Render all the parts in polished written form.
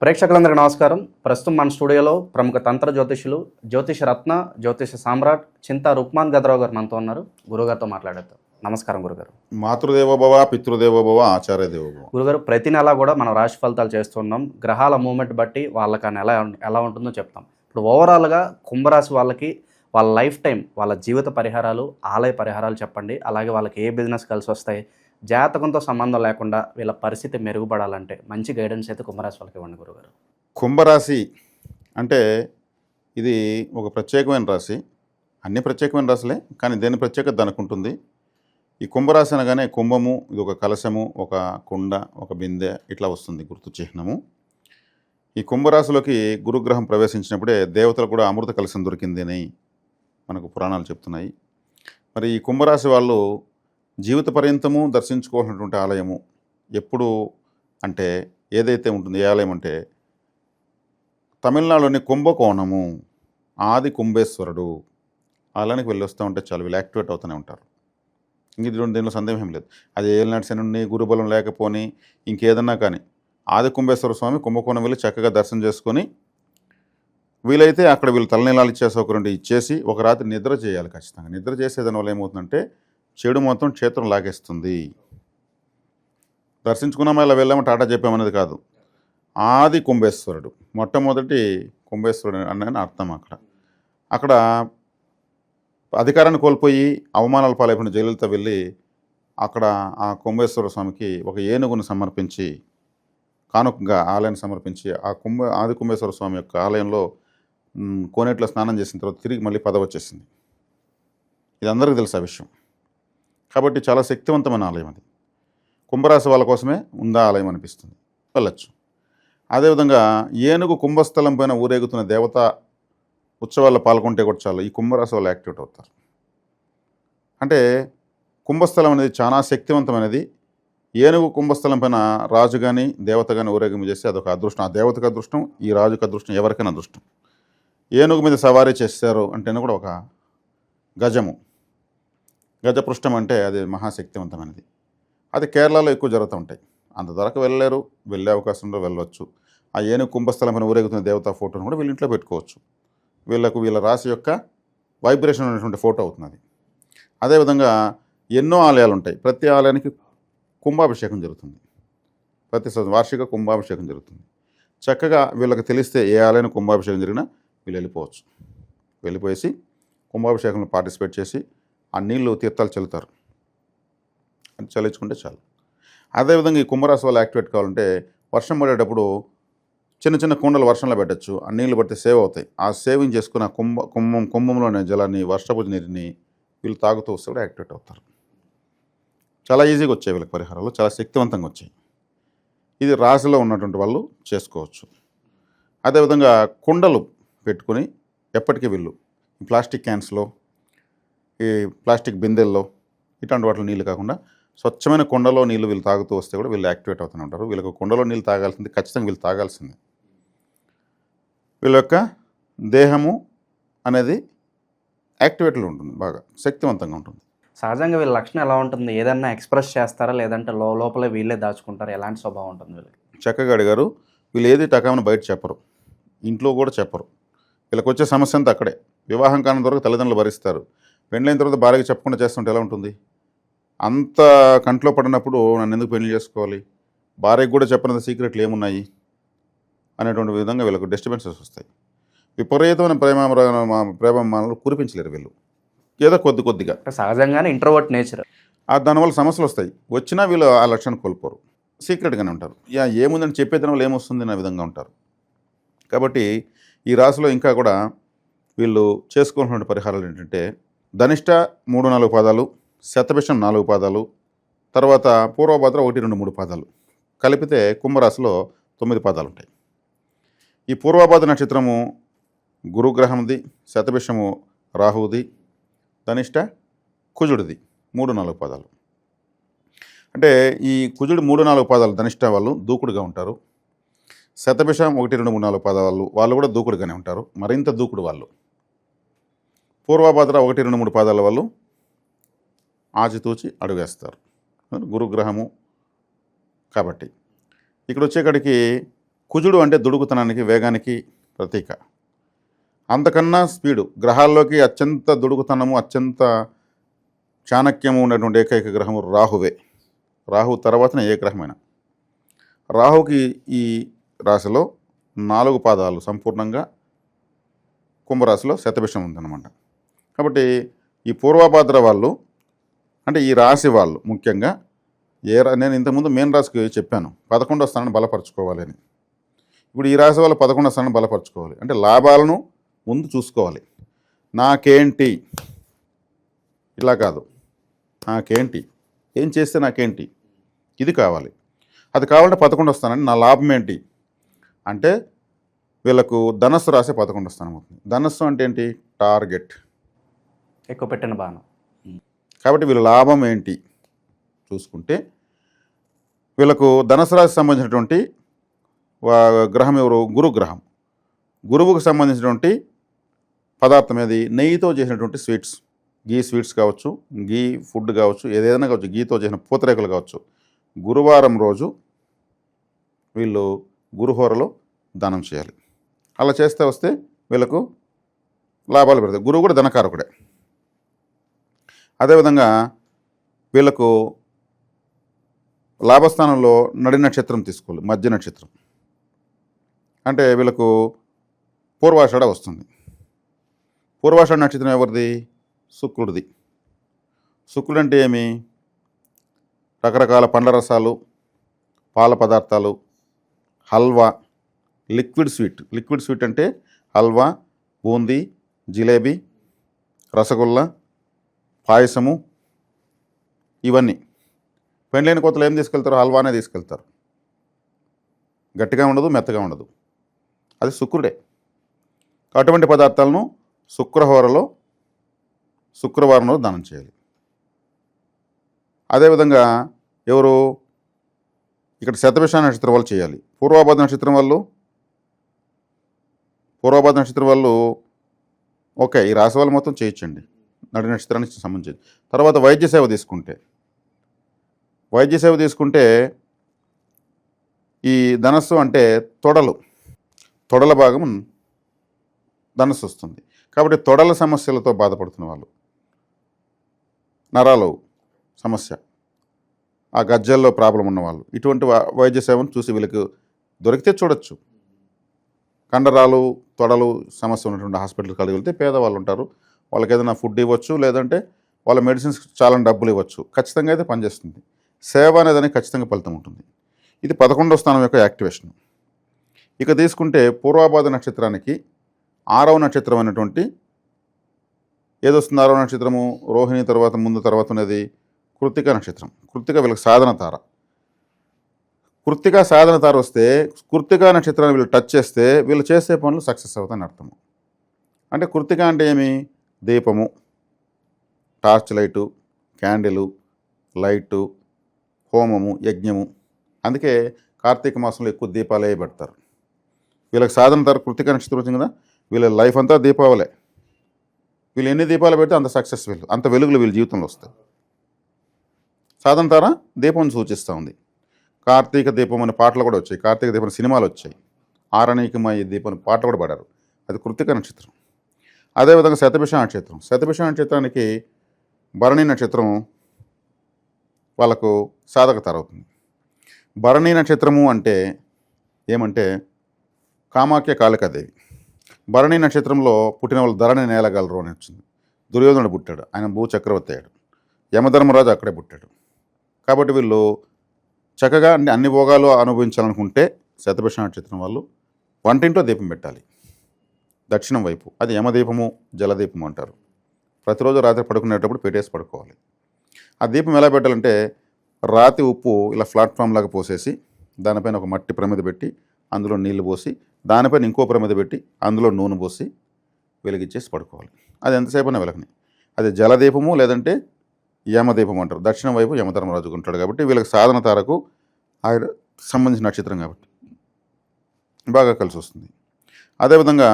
ప్రేక్షకులందరికీ నమస్కారం. ప్రస్తుతం మన స్టూడియోలో ప్రముఖ తంత్ర జ్యోతిషులు, జ్యోతిష రత్న, జ్యోతిష సామ్రాట్ చింతా రుక్మాన్ గదరావు గారు మనతో ఉన్నారు. గురుగారితో మాట్లాడేద్దాం. నమస్కారం గురుగారు. మాతృదేవోభవ, పితృదేవోభవ, ఆచార్య దేవోభవ. గురుగారు, ప్రతి నెల కూడా మనం రాశి ఫలితాలు చేస్తున్నాం. గ్రహాల మూమెంట్ బట్టి వాళ్ళకి ఎలా ఉంటుందో చెప్తాం. ఇప్పుడు ఓవరాల్గా కుంభరాశి వాళ్ళకి వాళ్ళ లైఫ్ టైం, వాళ్ళ జీవిత పరిహారాలు, ఆలయ పరిహారాలు చెప్పండి. అలాగే వాళ్ళకి ఏ బిజినెస్ కలిసి వస్తాయి, జాతకంతో సంబంధం లేకుండా వీళ్ళ పరిస్థితి మెరుగుపడాలంటే మంచి గైడెన్స్ అయితే కుంభరాశి వాళ్ళకి ఇవ్వండి గురుగారు. కుంభరాశి అంటే ఇది ఒక ప్రత్యేకమైన రాశి. అన్ని ప్రత్యేకమైన రాశులే, కానీ దేని ప్రత్యేకత దానికి ఉంటుంది. ఈ కుంభరాశి అనగానే కుంభము, ఇది ఒక కలశము, ఒక కుండ, ఒక బిందె ఇట్లా వస్తుంది గుర్తు చిహ్నము. ఈ కుంభరాశిలోకి గురుగ్రహం ప్రవేశించినప్పుడే దేవతలు కూడా అమృత కలశం దొరికింది అని మనకు పురాణాలు చెప్తున్నాయి. మరి ఈ కుంభరాశి వాళ్ళు జీవిత పర్యంతము దర్శించుకోవాల్సినటువంటి ఆలయము ఎప్పుడు అంటే ఏదైతే ఉంటుంది, ఏ ఆలయం అంటే తమిళనాడులోని కుంభకోణము, ఆది కుంభేశ్వరుడు ఆలయానికి వెళ్ళి వస్తూ ఉంటే చాలు, వీళ్ళు యాక్టివేట్ అవుతూనే ఉంటారు. ఇంక దీనిలో సందేహం ఏం లేదు. అది ఏలినాటి శని గురుబలం లేకపోని ఇంకేదన్నా కానీ ఆది కుంభేశ్వర స్వామి కుంభకోణం వెళ్ళి చక్కగా దర్శనం చేసుకొని వీలైతే అక్కడ వీళ్ళు తలనీలాలు ఇచ్చే సౌకర్యం ఇచ్చేసి ఒక రాత్రి నిద్ర చేయాలి ఖచ్చితంగా. నిద్ర చేసేదాని వల్ల ఏమవుతుందంటే చెడు మొత్తం క్షేత్రం లాగేస్తుంది. దర్శించుకున్నామా ఇలా వెళ్ళామో టాటా చెప్పామనేది కాదు. ఆది కుంభేశ్వరుడు, మొట్టమొదటి కుంభేశ్వరుడు అని అర్థం. అక్కడ అధికారాన్ని కోల్పోయి అవమానాల పాలైపోయిన జయలలిత వెళ్ళి అక్కడ ఆ కుంభేశ్వర స్వామికి ఒక ఏనుగును సమర్పించి, కానుకగా ఆలయాన్ని సమర్పించి ఆ ఆది కుంభేశ్వర స్వామి యొక్క ఆలయంలో కోనేట్లో స్నానం చేసిన తర్వాత తిరిగి మళ్ళీ పదవి వచ్చేసింది. ఇది అందరికీ తెలుసు ఆ విషయం. కాబట్టి చాలా శక్తివంతమైన ఆలయం అది. కుంభరాశి వాళ్ళ కోసమే ఉందా ఆలయం అనిపిస్తుంది, వెళ్ళచ్చు. అదేవిధంగా ఏనుగు కుంభస్థలం పైన ఊరేగుతున్న దేవత ఉత్సవాల్లో పాల్గొంటే కూడా చాలు, ఈ కుంభరాశి వాళ్ళు యాక్టివేట్ అవుతారు. అంటే కుంభస్థలం అనేది చాలా శక్తివంతమైనది. ఏనుగు కుంభస్థలం పైన రాజు కానీ దేవత కానీ ఊరేగింపు చేస్తే అదొక అదృష్టం. ఆ దేవతకు అదృష్టం, ఈ రాజుకు అదృష్టం, ఎవరికైనా అదృష్టం. ఏనుగు మీద సవారీ చేస్తారు అంటేనే కూడా ఒక గజము, గజపృష్టం అంటే అది మహాశక్తివంతమైనది. అది కేరళలో ఎక్కువ జరుగుతూ ఉంటాయి. అంత ధరకు వెళ్ళలేరు, వెళ్ళే అవకాశంలో వెళ్ళవచ్చు. ఆ ఏనుగు కుంభస్థలం పైన ఊరేగుతున్న దేవతా ఫోటోను కూడా వీళ్ళ ఇంట్లో పెట్టుకోవచ్చు. వీళ్ళ రాశి యొక్క వైబ్రేషన్ ఉన్నటువంటి ఫోటో అవుతుంది. అదేవిధంగా ఎన్నో ఆలయాలు ఉంటాయి. ప్రతి ఆలయానికి కుంభాభిషేకం జరుగుతుంది. ప్రతి వార్షిక కుంభాభిషేకం జరుగుతుంది. చక్కగా వీళ్ళకి తెలిస్తే ఏ ఆలయానికి కుంభాభిషేకం జరిగినా వీళ్ళు వెళ్ళిపోవచ్చు. వెళ్ళిపోయేసి కుంభాభిషేకంలో పార్టిసిపేట్ చేసి ఆ నీళ్ళు తీర్థాలు చల్లుతారు. అది చల్లించుకుంటే చాలు. అదేవిధంగా ఈ కుంభరాశి వాళ్ళు యాక్టివేట్ కావాలంటే వర్షం పడేటప్పుడు చిన్న చిన్న కుండలు వర్షంలో పెట్టచ్చు. ఆ నీళ్ళు పడితే సేవ్ అవుతాయి. ఆ సేవింగ్ చేసుకుని ఆ కుంభంలోని జలాన్ని, వర్షపు నీటిని వీళ్ళు తాగుతూ వస్తే కూడా యాక్టివేట్ అవుతారు. చాలా ఈజీగా వచ్చాయి వీళ్ళకి పరిహారాలు, చాలా శక్తివంతంగా వచ్చాయి. ఇది రాశిలో ఉన్నటువంటి వాళ్ళు చేసుకోవచ్చు. అదేవిధంగా కుండలు పెట్టుకుని ఎప్పటికీ వీళ్ళు ప్లాస్టిక్ క్యాన్స్లో, ఈ ప్లాస్టిక్ బిందెల్లో ఇట్లాంటి వాటిలో నీళ్ళు కాకుండా స్వచ్ఛమైన కుండలో నీళ్ళు వీళ్ళు తాగుతూ వస్తే కూడా వీళ్ళు యాక్టివేట్ అవుతూనే ఉంటారు. వీళ్ళకి కుండలో నీళ్ళు తాగాల్సింది, ఖచ్చితంగా వీళ్ళు తాగాల్సిందే. వీళ్ళ యొక్క దేహము అనేది యాక్టివేట్లో ఉంటుంది, బాగా శక్తివంతంగా ఉంటుంది. సహజంగా వీళ్ళ లక్షణం ఎలా ఉంటుంది? ఏదన్నా ఎక్స్ప్రెస్ చేస్తారా, లేదంటే లోపలే వీళ్ళే దాచుకుంటారా? ఎలాంటి స్వభావం ఉంటుంది వీళ్ళకి? చక్కగా అడిగారు. వీళ్ళు ఏది టకామని బయట చెప్పరు, ఇంట్లో కూడా చెప్పరు. వీళ్ళకి వచ్చే సమస్య అంతా అక్కడే. వివాహం కాని వరకు తల్లిదండ్రులు భరిస్తారు. పెళ్ళైన తర్వాత భార్యకి చెప్పకుండా చేస్తుంటే ఎలా ఉంటుంది? అంత కంట్లో పడినప్పుడు నన్ను ఎందుకు పెళ్లి చేసుకోవాలి, భార్యకు కూడా చెప్పినంత సీక్రెట్లు ఏమున్నాయి అనేటువంటి విధంగా వీళ్ళకు డిస్టర్బెన్సెస్ వస్తాయి. విపరీతమైన ప్రేమాలు కురిపించలేరు వీళ్ళు, ఏదో కొద్దిగా. సహజంగానే ఇంట్రోవర్ట్ నేచర్. దానివల్ల సమస్యలు వస్తాయి. వచ్చినా వీళ్ళు ఆ లక్షణాన్ని కోల్పోరు, సీక్రెట్గానే ఉంటారు. ఏముందని చెప్పేదాని వల్ల ఏమొస్తుంది అనే విధంగా ఉంటారు. కాబట్టి ఈ రాశిలో ఇంకా కూడా వీళ్ళు చేసుకోవాల్సిన పరిహారాలు ఏంటంటే ధనిష్ట 3-4 పాదాలు, శతభిషం 4 పాదాలు, తర్వాత పూర్వభద్ర 1-2-3 పాదాలు కలిపితే కుంభరాశిలో 9 పాదాలు ఉంటాయి. ఈ పూర్వభద్ర నక్షత్రము గురుగ్రహంది, శతభిషము రాహువుది, ధనిష్ట కుజుడిది 3-4 పాదాలు. అంటే ఈ కుజుడు 3-4 పాదాలు ధనిష్ట వాళ్ళు దూకుడుగా ఉంటారు. శతభిషం 1-2-3-4 పాదాలు వాళ్ళు కూడా దూకుడుగానే ఉంటారు, మరింత దూకుడు వాళ్ళు. పూర్వభద్ర 1-2-3 పాదాల వాళ్ళు ఆచితూచి అడుగేస్తారు. గురుగ్రహము కాబట్టి ఇక్కడ వచ్చేకాడికి కుజుడు అంటే దుడుకుతనానికి, వేగానికి ప్రతీక. అంతకన్నా స్పీడు, గ్రహాల్లోకి అత్యంత దుడుకుతనము, అత్యంత చాణక్యము ఉన్నటువంటి ఏకైక గ్రహము రాహువే. రాహు తర్వాతనే ఏ గ్రహమైనా. రాహుకి ఈ రాశిలో 4 పాదాలు సంపూర్ణంగా కుంభరాశిలో శతభిషం ఉందన్నమాట. కాబట్టి ఈ పూర్వభాద్ర వాళ్ళు, అంటే ఈ రాశి వాళ్ళు ముఖ్యంగా నేను ఇంతకుముందు మీన రాశికి చెప్పాను 11వ స్థానాన్ని బలపరచుకోవాలి అని. ఇప్పుడు ఈ రాశి వాళ్ళు 11వ స్థానాన్ని బలపరచుకోవాలి అంటే లాభాలను ముందు చూసుకోవాలి. నాకేంటి, ఇలా కాదు, నాకేంటి, ఏం చేస్తే నాకేంటి, ఇది కావాలి. అది కావాలంటే 11వ స్థానాన్ని నా లాభం ఏంటి అంటే వీళ్ళకు ధనస్సు రాసే 11వ స్థానం అవుతుంది. ధనస్సు అంటే ఏంటి, టార్గెట్, ఎక్కువ పెట్టిన బాణం. కాబట్టి వీళ్ళ లాభం ఏంటి చూసుకుంటే వీళ్ళకు ధనుసు రాశికి సంబంధించినటువంటి గ్రహం ఎవరు, గురుగ్రహం. గురువుకు సంబంధించినటువంటి పదార్థం ఏది, నెయ్యితో చేసినటువంటి స్వీట్స్, గీ స్వీట్స్ కావచ్చు, గీ ఫుడ్ కావచ్చు, ఏదైనా కావచ్చు, గీతో చేసిన పూతరేకులు కావచ్చు. గురువారం రోజు వీళ్ళు గురుహోరలో దానం చేయాలి. అలా చేస్తే వస్తే వీళ్ళకు లాభాలు పెడతాయి. గురువు కూడా ధనకారకుడే. అదేవిధంగా వీళ్ళకు లాభస్థానంలో నడి నక్షత్రం తీసుకోవాలి, మధ్య నక్షత్రం. అంటే వీళ్ళకు పూర్వాషాఢ వస్తుంది. పూర్వాషాఢ నక్షత్రం ఎవరిది, శుక్రుడిది. శుక్రుడు అంటే ఏమి, రకరకాల పండ్ల రసాలు, పాల పదార్థాలు, halwa, liquid sweet. Liquid sweet అంటే హల్వా, బూందీ, జిలేబీ, రసగుల్లా, పాయసము, ఇవన్నీ. పెండ్లైన కొత్తలు ఏం తీసుకెళ్తారు, హల్వానే తీసుకెళ్తారు. గట్టిగా ఉండదు, మెత్తగా ఉండదు, అది శుక్రుడే. అటువంటి పదార్థాలను శుక్రవారం రోజు దానం చేయాలి. అదేవిధంగా ఎవరు ఇక్కడ శతభిష నక్షత్రం వాళ్ళు చేయాలి. పూర్వభాద్ర నక్షత్రం వాళ్ళు ఓకే, ఈ రాశి వాళ్ళు మొత్తం చేయించండి, నడి నక్షత్రానికి సంబంధించి. తర్వాత వైద్య సేవ తీసుకుంటే ఈ ధనస్సు అంటే తొడల భాగం ధనస్సు వస్తుంది. కాబట్టి తొడల సమస్యలతో బాధపడుతున్న వాళ్ళు, నరాలు సమస్య, ఆ గజ్జల్లో ప్రాబ్లం ఉన్నవాళ్ళు, ఇటువంటి వైద్య సేవను చూసి వీళ్ళకి దొరికితే చూడొచ్చు. కండరాలు, తొడలు సమస్య ఉన్నటువంటి హాస్పిటల్కి కలిగి వెళ్తే పేదవాళ్ళు ఉంటారు, వాళ్ళకి ఏదైనా ఫుడ్ ఇవ్వచ్చు, లేదంటే వాళ్ళ మెడిసిన్స్ చాలా డబ్బులు ఇవ్వచ్చు. ఖచ్చితంగా అయితే పనిచేస్తుంది. సేవ అనేది ఖచ్చితంగా ఫలితం ఉంటుంది. ఇది 11వ స్థానం యొక్క యాక్టివేషన్. ఇక తీసుకుంటే పూర్వభాద్ర నక్షత్రానికి 6వ నక్షత్రం అయినటువంటి ఏదొస్తుంది, 6వ నక్షత్రము రోహిణి తర్వాత ఉన్నది కృత్తిక నక్షత్రం. కృత్తిక వీళ్ళకి సాధన తార. కృత్తిక సాధన తార వస్తే కృత్తిక నక్షత్రాన్ని వీళ్ళు టచ్ చేస్తే వీళ్ళు చేసే పనులు సక్సెస్ అవుతాయని అర్థము. అంటే కృత్తిక అంటే ఏమి, దీపము, టార్చ్ లైటు, క్యాండిలు, లైటు, హోమము, యజ్ఞము. అందుకే కార్తీక మాసంలో ఎక్కువ దీపాలు పెడతారు. వీళ్ళకి సాధన తార కృత్తిక నక్షత్రం వచ్చింది కదా, వీళ్ళ లైఫ్ అంతా దీపావళే. వీళ్ళు ఎన్ని దీపాలు పెడితే అంత సక్సెస్, అంత వెలుగులు వీళ్ళ జీవితంలో వస్తాయి. సాధన తార దీపం సూచిస్తూ ఉంది. కార్తీక దీపం అనే పాటలు కూడా వచ్చాయి, కార్తీక దీపం సినిమాలు వచ్చాయి, ఆరణీకమయ్యే దీపం పాటలు కూడా పాడారు. అది కృత్తిక నక్షత్రం. అదేవిధంగా శతభిష నక్షత్రానికి భరణి నక్షత్రం వాళ్ళకు సాధక తార అవుతుంది. భరణి నక్షత్రము అంటే ఏమంటే కామాఖ్య కాళికాదేవి. భరణి నక్షత్రంలో పుట్టిన వాళ్ళు ధరణి నేలగలరు అని వచ్చింది. దుర్యోధనుడు పుట్టాడు, ఆయన భూచక్రవర్తి అయ్యాడు. యమధర్మరాజు అక్కడే పుట్టాడు. కాబట్టి వీళ్ళు చక్కగా అన్ని భోగాలు అనుభవించాలనుకుంటే శతభిష నక్షత్రం వాళ్ళు వంటింట్లో దీపం పెట్టాలి, దక్షిణం వైపు. అది యమదీపము, జలదీపము అంటారు. ప్రతిరోజు రాత్రి పడుకునేటప్పుడు పెట్టేసి పడుకోవాలి. ఆ దీపం ఎలా పెట్టాలంటే రాతి ఉప్పు ఇలా ప్లాట్ఫామ్ లాగా పోసేసి దానిపైన ఒక మట్టి ప్రమిద పెట్టి అందులో నీళ్లు పోసి దానిపైన ఇంకో ప్రమిద పెట్టి అందులో నూనె పోసి వెలిగించేసి పడుకోవాలి. అది ఎంతసేపు అయినా వెలగని. అది జలదీపము లేదంటే యమదీపం అంటారు. దక్షిణం వైపు యమధర్మరాజు ఉంటాడు కాబట్టి వీళ్ళకి సాధన తారకు ఆయన సంబంధించిన నక్షత్రం కాబట్టి బాగా కలిసి వస్తుంది. అదేవిధంగా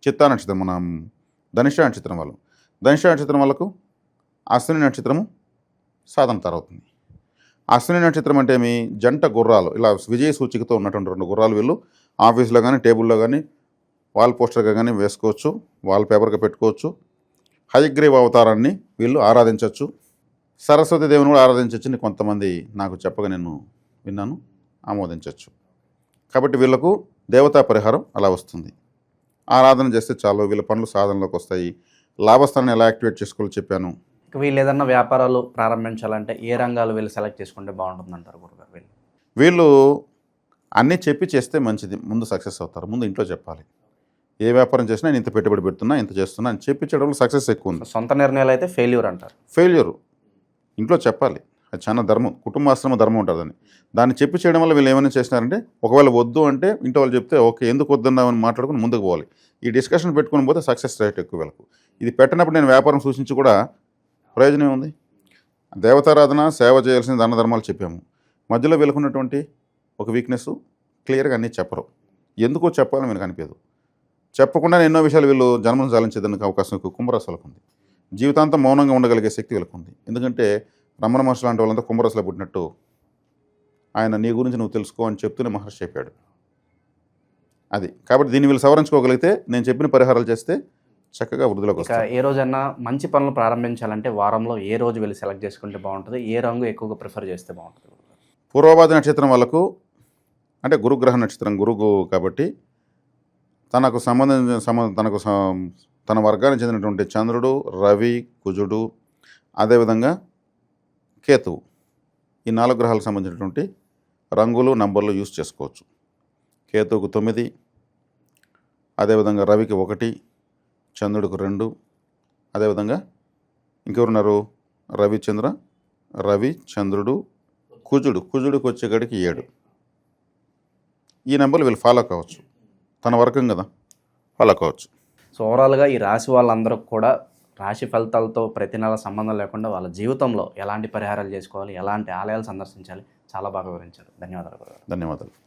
చిత్తా నక్షత్రం, మనం ధనిష్ట నక్షత్రం వాళ్ళకు అశ్విని నక్షత్రము సాధన తార అవుతుంది. అశ్విని నక్షత్రం అంటే ఏమి, జంట గుర్రాలు ఇలా విజయ సూచికతో ఉన్నటువంటి 2 గుర్రాలు వీళ్ళు ఆఫీస్లో కానీ టేబుల్లో కానీ వాల్ పోస్టర్గా కానీ వేసుకోవచ్చు, వాల్ పేపర్గా పెట్టుకోవచ్చు. హయగ్రీవ అవతారాన్ని వీళ్ళు ఆరాధించవచ్చు. సరస్వతి దేవుని కూడా ఆరాధించవచ్చని కొంతమంది నాకు చెప్పగా నేను విన్నాను, ఆమోదించవచ్చు. కాబట్టి వీళ్ళకు దేవతా పరిహారం అలా వస్తుంది. ఆరాధన చేస్తే చాలు, వీళ్ళ పనులు సాధనలోకి వస్తాయి. లాభస్థానాన్ని ఎలా యాక్టివేట్ చేసుకోవాలో చెప్పాను. ఇక వీళ్ళు ఏదన్నా వ్యాపారాలు ప్రారంభించాలంటే ఏ రంగాలు వీళ్ళు సెలెక్ట్ చేసుకుంటే బాగుంటుందంటారు గురుగారు? వీళ్ళు అన్నీ చెప్పి చేస్తే మంచిది, ముందు సక్సెస్ అవుతారు. ముందు ఇంట్లో చెప్పాలి, ఏ వ్యాపారం చేసినా నేను ఇంత పెట్టుబడి పెడుతున్నా, ఇంత చేస్తున్నా అని చెప్పి చేయడంలో సక్సెస్ ఎక్కువ ఉంది. సొంత నిర్ణయాలు అయితే ఫెయిల్యూర్ అంటారు. ఫెయిల్యూరు ఇంట్లో చెప్పాలి, అది చాలా ధర్మం, కుటుంబాశ్రమ ధర్మం ఉంటుందని. దాన్ని చెప్పి చేయడం వల్ల వీళ్ళు ఏమైనా చేసినారంటే, ఒకవేళ వద్దు అంటే ఇంట్లో వాళ్ళు చెప్తే ఓకే ఎందుకు వద్దన్నామని మాట్లాడుకుని ముందుకు పోవాలి. ఈ డిస్కషన్ పెట్టుకుని పోతే సక్సెస్ రేట్ ఎక్కువ వీళ్ళకు. ఇది పెట్టినప్పుడు నేను వ్యాపారం సూచించి కూడా ప్రయోజనం ఉంది. దేవతారాధన, సేవ చేయాల్సిన దాన ధర్మాలు చెప్పాము. మధ్యలో వీళ్ళకున్నటువంటి ఒక వీక్నెస్ క్లియర్గా అన్నీ చెప్పరు. ఎందుకో చెప్పాలని వీళ్ళకి అనిపించదు. చెప్పకుండా ఎన్నో విషయాలు వీళ్ళు జన్మను చాలించేదానికి అవకాశం ఎక్కువ కుంభరాశి వాళ్ళకు ఉంది. జీవితాంతం మౌనంగా ఉండగలిగే శక్తి వీళ్ళకు ఉంది. ఎందుకంటే రమణ మహర్షి లాంటి వాళ్ళంతా కుంభరాశిలో పుట్టినట్టు ఆయన నీ గురించి నువ్వు తెలుసుకో అని చెప్తూనే మహర్షి చెప్పాడు. అది కాబట్టి దీన్ని వీళ్ళు సవరించుకోగలిగితే నేను చెప్పిన పరిహారాలు చేస్తే చక్కగా వృద్ధిలోకి ఇక వస్తారు. ఏ రోజన్నా మంచి పనులు ప్రారంభించాలంటే వారంలో ఏ రోజు వీళ్ళు సెలెక్ట్ చేసుకుంటే బాగుంటుంది? ఏ రంగు ఎక్కువగా ప్రిఫర్ చేస్తే బాగుంటుంది? పూర్వభాద్ర నక్షత్రం వాళ్ళకు అంటే గురుగ్రహ నక్షత్రం, గురువు కాబట్టి తనకు తన వర్గానికి చెందినటువంటి చంద్రుడు, రవి, కుజుడు, అదేవిధంగా కేతువు, ఈ 4 గ్రహాలకు సంబంధించినటువంటి రంగులు, నంబర్లు యూస్ చేసుకోవచ్చు. కేతువుకు 9, అదేవిధంగా రవికి 1, చంద్రుడికి 2, అదేవిధంగా ఇంకెవరున్నారు, రవి చంద్రుడు కుజుడికి వచ్చేకాడికి 7. ఈ నెంబర్లు వీళ్ళు ఫాలో కావచ్చు, తన వర్గం కదా, ఫాలో కావచ్చు. సో ఓవరాల్గా ఈ రాశి వాళ్ళందరూ కూడా రాశి ఫలితాలతో ప్రతి నెల సంబంధం లేకుండా వాళ్ళ జీవితంలో ఎలాంటి పరిహారాలు చేసుకోవాలి, ఎలాంటి ఆలయాలు సందర్శించాలి చాలా బాగా వివరించారు. ధన్యవాదాలు గురుగారు. ధన్యవాదాలు.